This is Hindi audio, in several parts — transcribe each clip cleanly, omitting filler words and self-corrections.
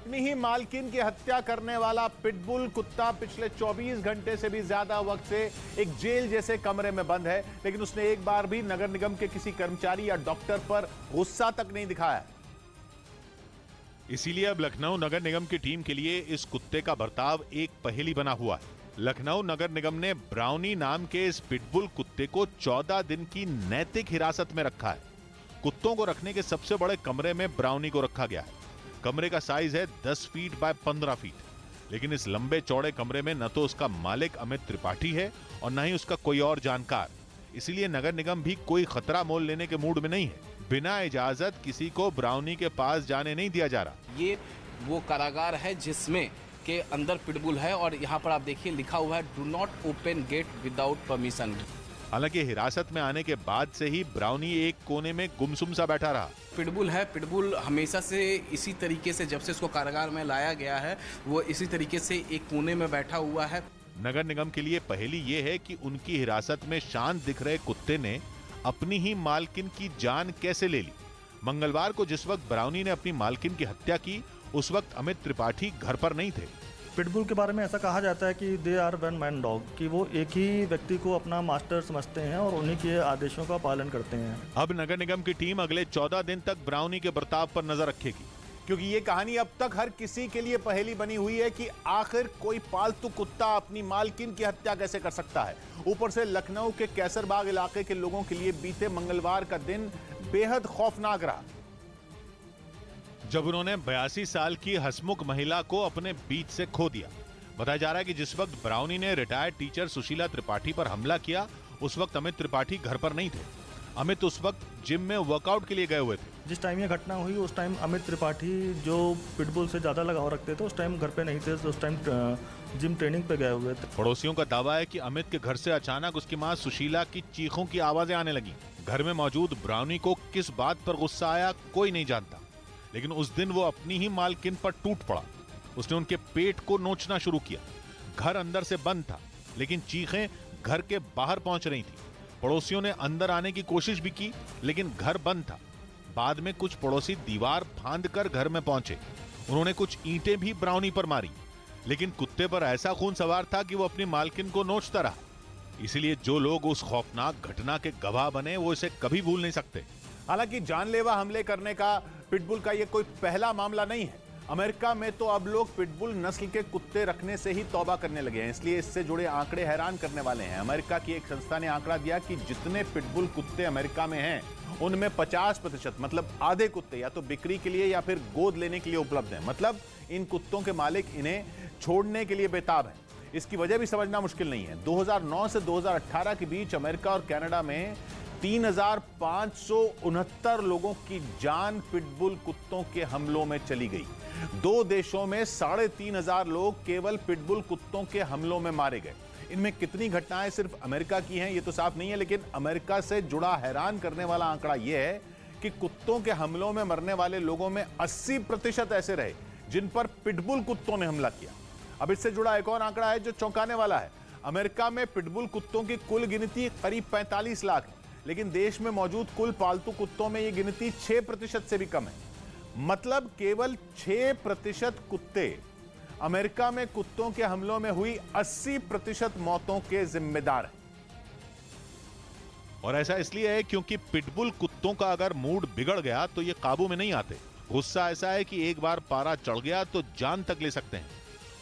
अपनी ही मालकिन की हत्या करने वाला पिटबुल कुत्ता पिछले 24 घंटे से भी ज्यादा वक्त से एक जेल जैसे कमरे में बंद है, लेकिन उसने एक बार भी नगर निगम के किसी कर्मचारी या डॉक्टर पर गुस्सा तक नहीं दिखाया। इसीलिए अब लखनऊ नगर निगम की टीम के लिए इस कुत्ते का बर्ताव एक पहेली बना हुआ है। लखनऊ नगर निगम ने ब्राउनी नाम के इस पिटबुल कुत्ते को 14 दिन की नैतिक हिरासत में रखा है। कुत्तों को रखने के सबसे बड़े कमरे में ब्राउनी को रखा गया है। कमरे का साइज है 10 फीट बाय 15 फीट, लेकिन इस लंबे चौड़े कमरे में न तो उसका मालिक अमित त्रिपाठी है और न ही उसका कोई और जानकार। इसीलिए नगर निगम भी कोई खतरा मोल लेने के मूड में नहीं है। बिना इजाजत किसी को ब्राउनी के पास जाने नहीं दिया जा रहा। ये वो कारागार है जिसमें के अंदर पिटबुल है और यहाँ पर आप देखिए लिखा हुआ है do not open gate without permission. हालांकि हिरासत में आने के बाद से ही ब्राउनी एक कोने में गुमसुम सा बैठा रहा। पिटबुल है, पिटबुल हमेशा से इसी तरीके से जब से इसको कारागार में लाया गया है वो इसी तरीके से एक कोने में बैठा हुआ है। नगर निगम के लिए पहेली ये है कि उनकी हिरासत में शांत दिख रहे कुत्ते ने अपनी ही मालकिन की जान कैसे ले ली। मंगलवार को जिस वक्त ब्राउनी ने अपनी मालकिन की हत्या की, उस वक्त अमित त्रिपाठी घर पर नहीं थे। पिटबुल के बारे में ऐसा कहा जाता है कि they are one man dog, कि वो एक ही व्यक्ति को अपना मास्टर समझते हैं और उन्हीं के आदेशों का पालन करते हैं। अब नगर निगम की टीम अगले 14 दिन तक ब्राउनी के बर्ताव पर नजर रखेगी, क्योंकि ये कहानी अब तक हर किसी के लिए पहेली बनी हुई है कि आखिर कोई पालतू कुत्ता अपनी मालकिन की हत्या कैसे कर सकता है। ऊपर से लखनऊ के कैसरबाग इलाके के लोगों के लिए बीते मंगलवार का दिन बेहद खौफनाक रहा, जब उन्होंने 82 साल की हंसमुख महिला को अपने बीच से खो दिया। बताया जा रहा है कि जिस वक्त ब्राउनी ने रिटायर्ड टीचर सुशीला त्रिपाठी पर हमला किया, उस वक्त अमित त्रिपाठी घर पर नहीं थे। अमित उस वक्त जिम में वर्कआउट के लिए गए हुए थे। जिस टाइम ये घटना हुई उस टाइम अमित त्रिपाठी जो पिटबुल से ज्यादा लगाव रखते थे उस टाइम घर पे नहीं थे, उस टाइम जिम ट्रेनिंग पे गए हुए थे। पड़ोसियों का दावा है कि अमित के घर से अचानक उसकी मां सुशीला की चीखों की आवाजें आने लगी। घर में मौजूद ब्राउनी को किस बात पर गुस्सा आया कोई नहीं जानता, लेकिन उस दिन वो अपनी ही मालकिन पर टूट पड़ा। उसने उनके पेट को नोचना शुरू किया। घर अंदर से बंद था, लेकिन चीखें घर के बाहर पहुंच रही थी। पड़ोसियों ने अंदर आने की कोशिश भी की, लेकिन घर बंद था। बाद में कुछ पड़ोसी दीवार फांद कर घर में पहुंचे। उन्होंने कुछ ईंटें भी ब्राउनी पर मारी, लेकिन कुत्ते पर ऐसा खून सवार था कि वो अपनी मालकिन को नोचता रहा। इसीलिए जो लोग उस खौफनाक घटना के गवाह बने वो इसे कभी भूल नहीं सकते। हालांकि जानलेवा हमले करने का पिटबुल का ये कोई पहला मामला नहीं है। अमेरिका में तो अब लोग पिटबुल नस्ल के कुत्ते रखने से ही तौबा करने लगे हैं, इसलिए इससे जुड़े आंकड़े हैरान करने वाले हैं। अमेरिका की एक संस्था ने आंकड़ा दिया कि जितने पिटबुल कुत्ते अमेरिका में हैं, उनमें 50% मतलब आधे कुत्ते या तो बिक्री के लिए या फिर गोद लेने के लिए उपलब्ध हैं। मतलब इन कुत्तों के मालिक इन्हें छोड़ने के लिए बेताब हैं। इसकी वजह भी समझना मुश्किल नहीं है। 2009 से 2018 के बीच अमेरिका और कनाडा में 3569 लोगों की जान पिटबुल कुत्तों के हमलों में चली गई। 2 देशों में 3500 लोग केवल पिटबुल कुत्तों के हमलों में मारे गए। इनमें कितनी घटनाएं सिर्फ अमेरिका की हैं ये तो साफ नहीं है, लेकिन अमेरिका से जुड़ा हैरान करने वाला आंकड़ा यह है कि कुत्तों के हमलों में मरने वाले लोगों में 80% ऐसे रहे जिन पर पिटबुल कुत्तों ने हमला किया। अब इससे जुड़ा एक और आंकड़ा है जो चौंकाने वाला है। अमेरिका में पिटबुल कुत्तों की कुल गिनती करीब 45 लाख है, लेकिन देश में मौजूद कुल पालतू कुत्तों में यह गिनती 6% से भी कम है। मतलब केवल 6% कुत्ते अमेरिका में कुत्तों के हमलों में हुई 80% मौतों के जिम्मेदार हैं। और ऐसा इसलिए है क्योंकि पिटबुल कुत्तों का अगर मूड बिगड़ गया तो ये काबू में नहीं आते। गुस्सा ऐसा है कि एक बार पारा चढ़ गया तो जान तक ले सकते हैं।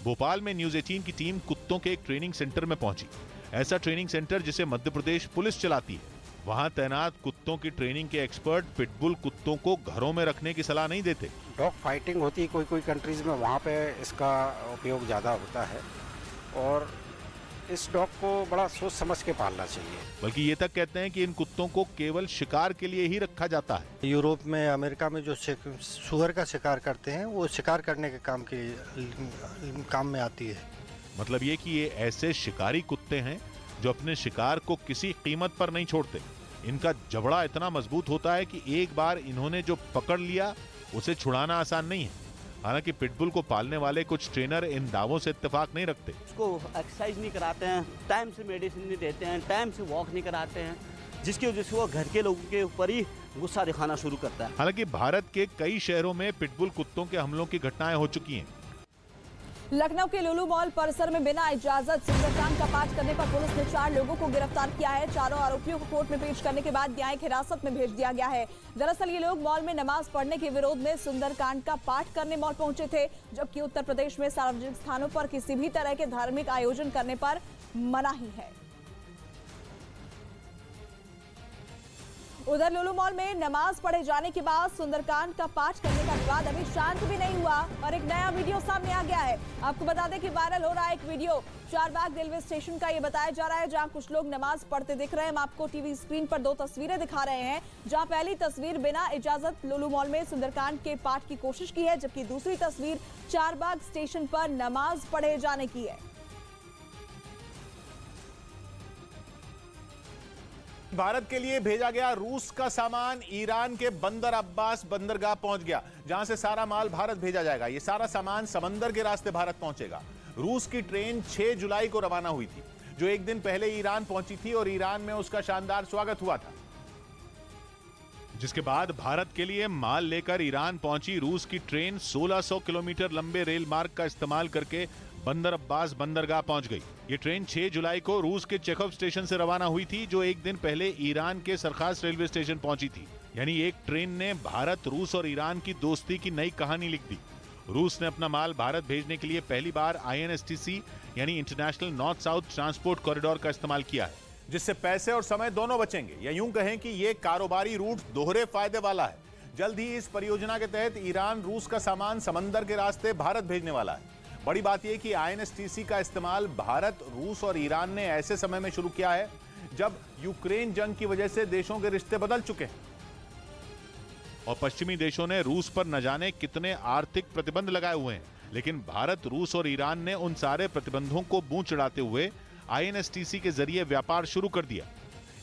भोपाल में न्यूज़ 18 की टीम कुत्तों के एक ट्रेनिंग सेंटर में पहुंची। ऐसा ट्रेनिंग सेंटर जिसे मध्य प्रदेश पुलिस चलाती है। वहां तैनात कुत्तों की ट्रेनिंग के एक्सपर्ट पिटबुल कुत्तों को घरों में रखने की सलाह नहीं देते। डॉग फाइटिंग होती है कोई कंट्रीज में, वहाँ पे इसका उपयोग ज़्यादा होता है और इस डॉग को बड़ा सोच समझ के पालना चाहिए। बल्कि ये तक कहते हैं कि इन कुत्तों को केवल शिकार के लिए ही रखा जाता है। यूरोप में, अमेरिका में जो सुअर का शिकार करते हैं वो शिकार करने के काम में आती है। मतलब ये कि ये ऐसे शिकारी कुत्ते हैं जो अपने शिकार को किसी कीमत पर नहीं छोड़ते। इनका जबड़ा इतना मजबूत होता है कि एक बार इन्होंने जो पकड़ लिया उसे छुड़ाना आसान नहीं है। हालांकि पिटबुल को पालने वाले कुछ ट्रेनर इन दावों से इत्तेफाक नहीं रखते। उसको एक्सरसाइज नहीं कराते हैं, टाइम से मेडिसिन नहीं देते हैं, टाइम से वॉक नहीं कराते हैं, जिसकी वजह से वो घर के लोगों के ऊपर ही गुस्सा दिखाना शुरू करता है। हालांकि भारत के कई शहरों में पिटबुल कुत्तों के हमलों की घटनाएं हो चुकी हैं। लखनऊ के लुलु मॉल परिसर में बिना इजाजत सुंदरकांड का पाठ करने पर पुलिस ने 4 लोगों को गिरफ्तार किया है। चारों आरोपियों को कोर्ट में पेश करने के बाद न्यायिक हिरासत में भेज दिया गया है। दरअसल ये लोग मॉल में नमाज पढ़ने के विरोध में सुंदरकांड का पाठ करने मॉल पहुंचे थे, जबकि उत्तर प्रदेश में सार्वजनिक स्थानों पर किसी भी तरह के धार्मिक आयोजन करने पर मनाही है। उधर लुलु मॉल में नमाज पढ़े जाने के बाद सुंदरकांड का पाठ करने का विवाद अभी शांत भी नहीं हुआ और एक नया वीडियो सामने आ गया है। आपको बता दें कि वायरल हो रहा है एक वीडियो चारबाग रेलवे स्टेशन का ये बताया जा रहा है, जहां कुछ लोग नमाज पढ़ते दिख रहे हैं। हम आपको टीवी स्क्रीन पर 2 तस्वीरें दिखा रहे हैं, जहां पहली तस्वीर बिना इजाजत लुलु मॉल में सुंदरकांड के पाठ की कोशिश की है, जबकि दूसरी तस्वीर चारबाग स्टेशन पर नमाज पढ़े जाने की है। भारत के लिए भेजा गया रूस का सामान ईरान के बंदर अब्बास बंदरगाह पहुंच गया, जहां से सारा माल भारत भेजा जाएगा। ये सारा सामान समंदर के रास्ते भारत पहुंचेगा। रूस की ट्रेन 6 जुलाई को रवाना हुई थी, जो एक दिन पहले ईरान पहुंची थी और ईरान में उसका शानदार स्वागत हुआ था, जिसके बाद भारत के लिए माल लेकर ईरान पहुंची रूस की ट्रेन 1600 किलोमीटर लंबे रेल मार्ग का इस्तेमाल करके बंदर अब्बास बंदरगाह पहुंच गई। ये ट्रेन 6 जुलाई को रूस के चेखोव स्टेशन से रवाना हुई थी, जो एक दिन पहले ईरान के सरखास रेलवे स्टेशन पहुंची थी। यानी एक ट्रेन ने भारत, रूस और ईरान की दोस्ती की नई कहानी लिख दी। रूस ने अपना माल भारत भेजने के लिए पहली बार INSTC यानी international north south transport corridor का इस्तेमाल किया है, जिससे पैसे और समय दोनों बचेंगे। या यूं कहें कि ये कारोबारी रूट दोहरे फायदे वाला है। जल्द ही इस परियोजना के तहत ईरान रूस का सामान समंदर के रास्ते भारत भेजने वाला है। बड़ी बात यह कि INSTC का इस्तेमाल भारत, रूस और ईरान ने ऐसे समय में शुरू किया है जब यूक्रेन जंग की वजह से देशों के रिश्ते बदल चुके हैं और पश्चिमी देशों ने रूस पर न जाने कितने आर्थिक प्रतिबंध लगाए हुए हैं। लेकिन भारत, रूस और ईरान ने उन सारे प्रतिबंधों को मुंह चढ़ाते हुए INSTC के जरिए व्यापार शुरू कर दिया।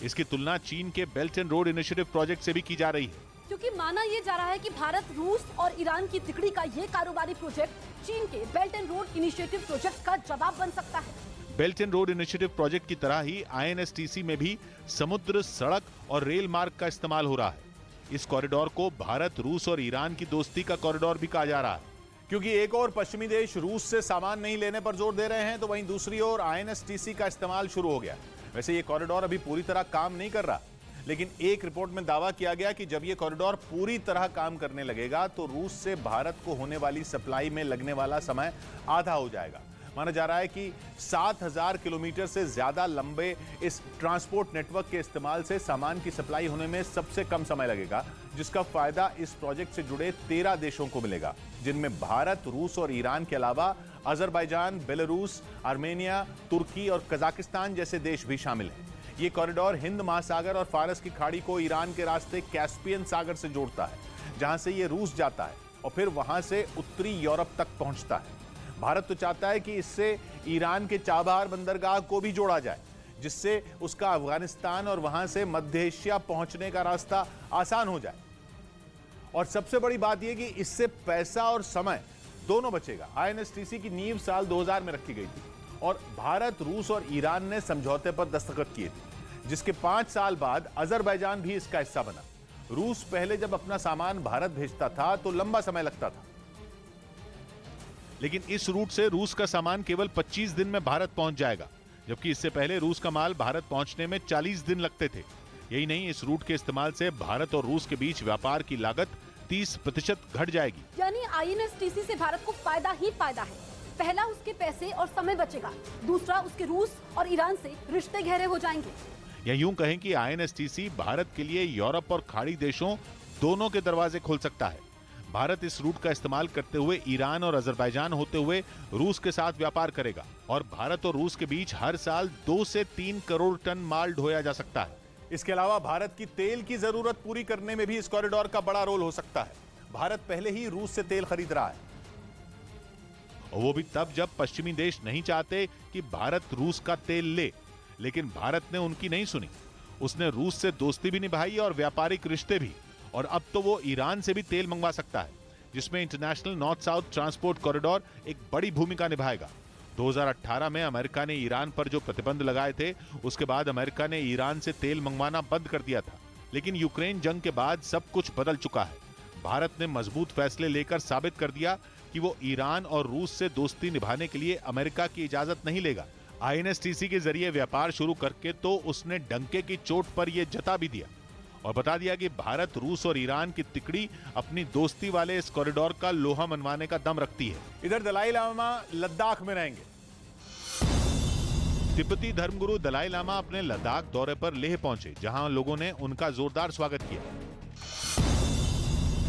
इसकी तुलना चीन के belt and road initiative project से भी की जा रही है, क्योंकि माना यह जा रहा है कि भारत, रूस और ईरान की तिकड़ी का ये कारोबारी प्रोजेक्ट चीन के belt and road initiative project का जवाब बन सकता है। Belt and road initiative project की तरह ही INSTC में भी समुद्र, सड़क और रेल मार्ग का इस्तेमाल हो रहा है। इस कॉरिडोर को भारत, रूस और ईरान की दोस्ती का कॉरिडोर भी कहा जा रहा है, क्योंकि एक और पश्चिमी देश रूस से सामान नहीं लेने पर जोर दे रहे हैं, तो वहीं दूसरी ओर INSTC का इस्तेमाल शुरू हो गया। वैसे ये कॉरिडोर अभी पूरी तरह काम नहीं कर रहा, लेकिन एक रिपोर्ट में दावा किया गया कि जब ये कॉरिडोर पूरी तरह काम करने लगेगा तो रूस से भारत को होने वाली सप्लाई में लगने वाला समय आधा हो जाएगा। माना जा रहा है कि 7000 किलोमीटर से ज्यादा लंबे इस ट्रांसपोर्ट नेटवर्क के इस्तेमाल से सामान की सप्लाई होने में सबसे कम समय लगेगा, जिसका फायदा इस प्रोजेक्ट से जुड़े 13 देशों को मिलेगा, जिनमें भारत, रूस और ईरान के अलावा अजरबैजान, बेलारूस, आर्मेनिया, तुर्की और कजाकिस्तान जैसे देश भी शामिल हैं। ये कॉरिडोर हिंद महासागर और फारस की खाड़ी को ईरान के रास्ते कैस्पियन सागर से जोड़ता है, जहां से ये रूस जाता है और फिर वहां से उत्तरी यूरोप तक पहुंचता है। भारत तो चाहता है कि इससे ईरान के चाबहार बंदरगाह को भी जोड़ा जाए, जिससे उसका अफगानिस्तान और वहां से मध्य एशिया पहुंचने का रास्ता आसान हो जाए। और सबसे बड़ी बात यह कि इससे पैसा और समय दोनों बचेगा। INSTC की नींव साल 2000 में रखी गई थी और भारत, रूस और ईरान ने समझौते पर दस्तखत किए थे, जिसके 5 साल बाद अजरबैजान भी इसका हिस्सा बना। रूस पहले जब अपना सामान भारत भेजता था तो लंबा समय लगता था, लेकिन इस रूट से रूस का सामान केवल 25 दिन में भारत पहुंच जाएगा, जबकि इससे पहले रूस का माल भारत पहुंचने में 40 दिन लगते थे। यही नहीं, इस रूट के इस्तेमाल से भारत और रूस के बीच व्यापार की लागत 30% घट जाएगी। यानी INSTC से भारत को फायदा ही फायदा है। पहला, उसके पैसे और समय बचेगा। दूसरा, उसके रूस और ईरान से रिश्ते गहरे हो जाएंगे। या यूं कहें कि INSTC भारत के लिए यूरोप और खाड़ी देशों दोनों के दरवाजे खोल सकता है। भारत इस रूट का इस्तेमाल करते हुए ईरान और अजरबैजान होते हुए रूस के साथ व्यापार करेगा और भारत और रूस के बीच हर साल 2 से 3 करोड़ टन माल ढोया जा सकता है। इसके अलावा भारत की तेल की जरूरत पूरी करने में भी इस कॉरिडोर का बड़ा रोल हो सकता है। भारत पहले ही रूस से तेल खरीद रहा है, और वो भी तब जब पश्चिमी देश नहीं चाहते कि भारत रूस का तेल ले। लेकिन भारत ने उनकी नहीं सुनी, उसने रूस से दोस्ती भी निभाई और व्यापारिक रिश्ते भी, और अब तो वो ईरान से भी तेल मंगवा सकता है, जिसमें international north south transport corridor एक बड़ी भूमिका निभाएगा। 2018 में अमेरिका ने ईरान पर जो प्रतिबंध लगाए थे, उसके बाद अमेरिका ने ईरान से तेल मंगवाना बंद कर दिया था, लेकिन यूक्रेन जंग के बाद सब कुछ बदल चुका है। भारत ने मजबूत फैसले लेकर साबित कर दिया कि वो ईरान और रूस से दोस्ती निभाने के लिए अमेरिका की इजाजत नहीं लेगा। INSTC के जरिए व्यापार शुरू करके तो उसने डंके की चोट पर यह जता भी दिया और बता दिया कि भारत, रूस और ईरान की तिकड़ी अपनी दोस्ती वाले इस कॉरिडोर का लोहा मनवाने का दम रखती है। इधर दलाई लामा लद्दाख में रहेंगे। तिब्बती धर्मगुरु दलाई लामा अपने लद्दाख दौरे पर लेह पहुंचे, जहां लोगों ने उनका जोरदार स्वागत किया।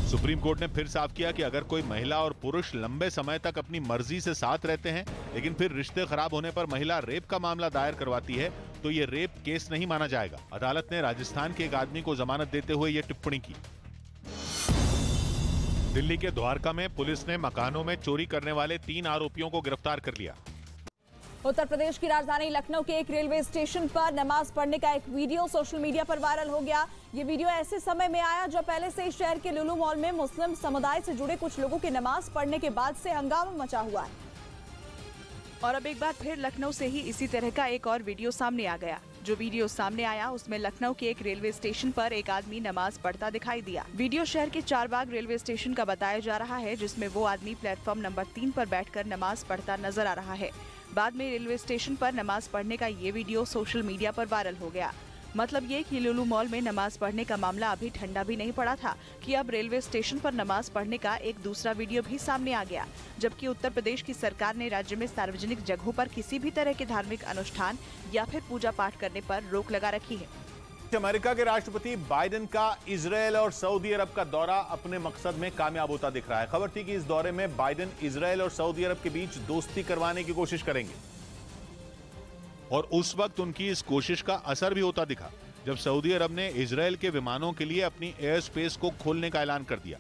सुप्रीम कोर्ट ने फिर साफ किया कि अगर कोई महिला और पुरुष लंबे समय तक अपनी मर्जी से साथ रहते हैं, लेकिन फिर रिश्ते खराब होने पर महिला रेप का मामला दायर करवाती है, तो ये रेप केस नहीं माना जाएगा। अदालत ने राजस्थान के एक आदमी को जमानत देते हुए ये टिप्पणी की। दिल्ली के द्वारका में पुलिस ने मकानों में चोरी करने वाले 3 आरोपियों को गिरफ्तार कर लिया। उत्तर प्रदेश की राजधानी लखनऊ के एक रेलवे स्टेशन पर नमाज पढ़ने का एक वीडियो सोशल मीडिया पर वायरल हो गया। ये वीडियो ऐसे समय में आया जब पहले से ही शहर के लुलु मॉल में मुस्लिम समुदाय से जुड़े कुछ लोगों के नमाज पढ़ने के बाद से हंगामा मचा हुआ है। और अब एक बार फिर लखनऊ से ही इसी तरह का एक और वीडियो सामने आ गया। जो वीडियो सामने आया उसमें लखनऊ के एक रेलवे स्टेशन पर एक आदमी नमाज पढ़ता दिखाई दिया। वीडियो शहर के चारबाग रेलवे स्टेशन का बताया जा रहा है, जिसमें वो आदमी प्लेटफॉर्म नंबर 3 पर बैठकर नमाज पढ़ता नजर आ रहा है। बाद में रेलवे स्टेशन पर नमाज पढ़ने का ये वीडियो सोशल मीडिया पर वायरल हो गया। मतलब ये कि लुलु मॉल में नमाज पढ़ने का मामला अभी ठंडा भी नहीं पड़ा था कि अब रेलवे स्टेशन पर नमाज पढ़ने का एक दूसरा वीडियो भी सामने आ गया। जबकि उत्तर प्रदेश की सरकार ने राज्य में सार्वजनिक जगहों पर किसी भी तरह के धार्मिक अनुष्ठान या फिर पूजा पाठ करने पर रोक लगा रखी है। अमेरिका के राष्ट्रपति बाइडेन का इजरायल और सऊदी अरब का दौरा अपने मकसद में कामयाब होता दिख रहा है। खबर थी कि इस दौरे में बाइडेन इजरायल और सऊदी अरब के बीच दोस्ती करवाने की कोशिश करेंगे और उस वक्त उनकी इस कोशिश का असर भी होता दिखा जब सऊदी अरब ने इजरायल के विमानों के लिए अपनी एयर स्पेस को खोलने का ऐलान कर दिया।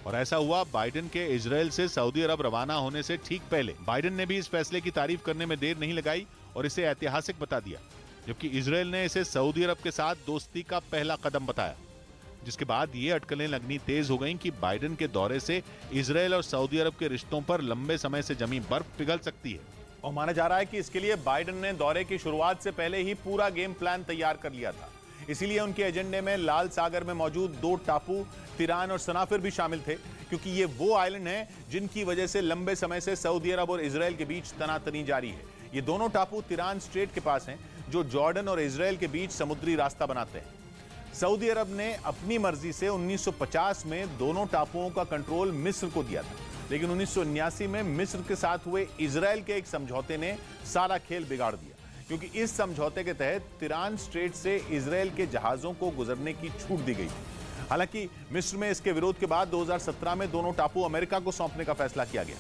और ऐसा हुआ बाइडेन के इजरायल से सऊदी अरब रवाना होने से ठीक पहले। बाइडेन ने भी इस फैसले की तारीफ करने में देर नहीं लगाई और इसे ऐतिहासिक बता दिया, जबकि इजरायल ने इसे सऊदी अरब के साथ दोस्ती का पहला कदम बताया। जिसके बाद ये अटकलें लगनी तेज हो गईं कि बाइडेन के दौरे से इजरायल और सऊदी अरब के रिश्तों पर लंबे समय से जमी बर्फ पिघल सकती है। और माना जा रहा है कि इसके लिए बाइडेन ने दौरे की शुरुआत से पहले ही पूरा गेम प्लान तैयार कर लिया था। इसीलिए उनके एजेंडे में लाल सागर में मौजूद 2 टापू तिरान और सनाफिर भी शामिल थे, क्योंकि ये वो आइलैंड हैं जिनकी वजह से लंबे समय से सऊदी अरब और इजरायल के बीच तनातनी जारी है। ये दोनों टापू तिरान स्ट्रेट के पास हैं, जो जॉर्डन और इजरायल के बीच समुद्री रास्ता बनाते हैं। सऊदी अरब ने अपनी मर्जी से 1950 में दोनों टापुओं का कंट्रोल मिस्र को दिया था, लेकिन 1979 में मिस्र के साथ हुए इजरायल के एक समझौते ने सारा खेल बिगाड़ दिया, क्योंकि इस समझौते के तहत तिरान स्ट्रेट से इजरायल के जहाजों को गुजरने की छूट दी गई। हालांकि मिस्र में इसके विरोध के बाद 2017 में दोनों टापू अमेरिका को सौंपने का फैसला किया गया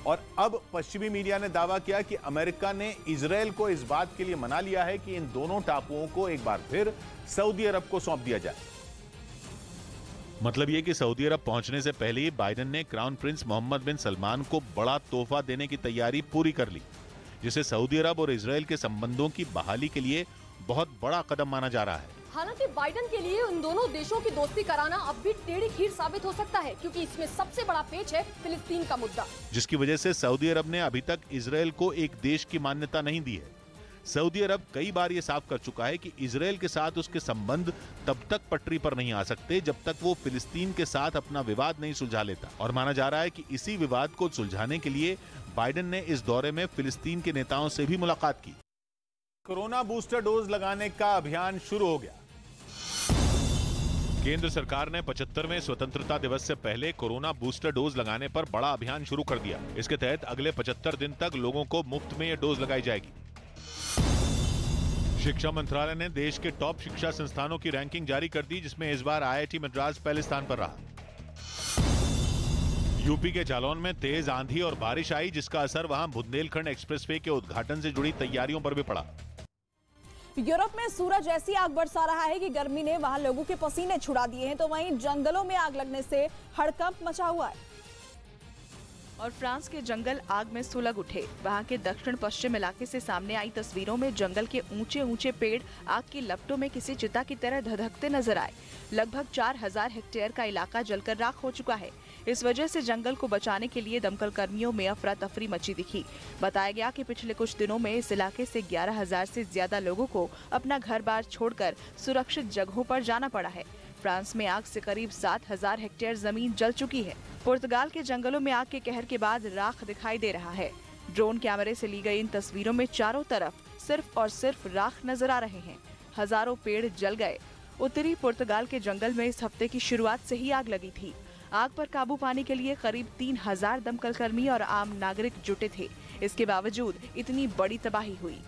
और अब पश्चिमी मीडिया ने दावा किया कि अमेरिका ने इजरायल को इस बात के लिए मना लिया है कि इन दोनों टापुओं को एक बार फिर सऊदी अरब को सौंप दिया जाए। मतलब ये कि सऊदी अरब पहुंचने से पहले ही बाइडेन ने क्राउन प्रिंस मोहम्मद बिन सलमान को बड़ा तोहफा देने की तैयारी पूरी कर ली, जिसे सऊदी अरब और इजरायल के संबंधों की बहाली के लिए बहुत बड़ा कदम माना जा रहा है। हालांकि बाइडेन के लिए उन दोनों देशों की दोस्ती कराना अब भी टेढ़ी खीर साबित हो सकता है, क्योंकि इसमें सबसे बड़ा पेच है फिलिस्तीन का मुद्दा, जिसकी वजह से सऊदी अरब ने अभी तक इजरायल को एक देश की मान्यता नहीं दी है। सऊदी अरब कई बार ये साफ कर चुका है कि इजरायल के साथ उसके संबंध तब तक पटरी पर नहीं आ सकते जब तक वो फिलिस्तीन के साथ अपना विवाद नहीं सुलझा लेता। और माना जा रहा है कि इसी विवाद को सुलझाने के लिए बाइडेन ने इस दौरे में फिलिस्तीन के नेताओं से भी मुलाकात की। कोरोना बूस्टर डोज लगाने का अभियान शुरू हो गया। केंद्र सरकार ने 75वें स्वतंत्रता दिवस से पहले कोरोना बूस्टर डोज लगाने पर बड़ा अभियान शुरू कर दिया। इसके तहत अगले 75 दिन तक लोगों को मुफ्त में ये डोज लगाई जाएगी। शिक्षा मंत्रालय ने देश के टॉप शिक्षा संस्थानों की रैंकिंग जारी कर दी, जिसमें इस बार IIT मद्रास पहले स्थान पर रहा। यूपी के जालौन में तेज आंधी और बारिश आई, जिसका असर वहां बुंदेलखंड एक्सप्रेसवे के उद्घाटन से जुड़ी तैयारियों पर भी पड़ा। यूरोप में सूरज ऐसी आग बरसा रहा है कि गर्मी ने वहां लोगों के पसीने छुड़ा दिए हैं, तो वहीं जंगलों में आग लगने से हड़कंप मचा हुआ है। और फ्रांस के जंगल आग में सुलग उठे। वहां के दक्षिण पश्चिम इलाके से सामने आई तस्वीरों में जंगल के ऊंचे ऊंचे पेड़ आग की लपटों में किसी चिता की तरह धधकते नजर आए। लगभग 4000 हेक्टेयर का इलाका जलकर राख हो चुका है। इस वजह से जंगल को बचाने के लिए दमकल कर्मियों में अफरा तफरी मची दिखी। बताया गया कि पिछले कुछ दिनों में इस इलाके से 11,000 से ज्यादा लोगों को अपना घर बार छोड़कर सुरक्षित जगहों पर जाना पड़ा है। फ्रांस में आग से करीब 7,000 हेक्टेयर जमीन जल चुकी है। पुर्तगाल के जंगलों में आग के कहर के बाद राख दिखाई दे रहा है। ड्रोन कैमरे से ली गई इन तस्वीरों में चारों तरफ सिर्फ और सिर्फ राख नजर आ रहे हैं। हजारों पेड़ जल गए। उत्तरी पुर्तगाल के जंगल में इस हफ्ते की शुरुआत से ही आग लगी थी। आग पर काबू पाने के लिए करीब 3,000 दमकल कर्मी और आम नागरिक जुटे थे। इसके बावजूद इतनी बड़ी तबाही हुई।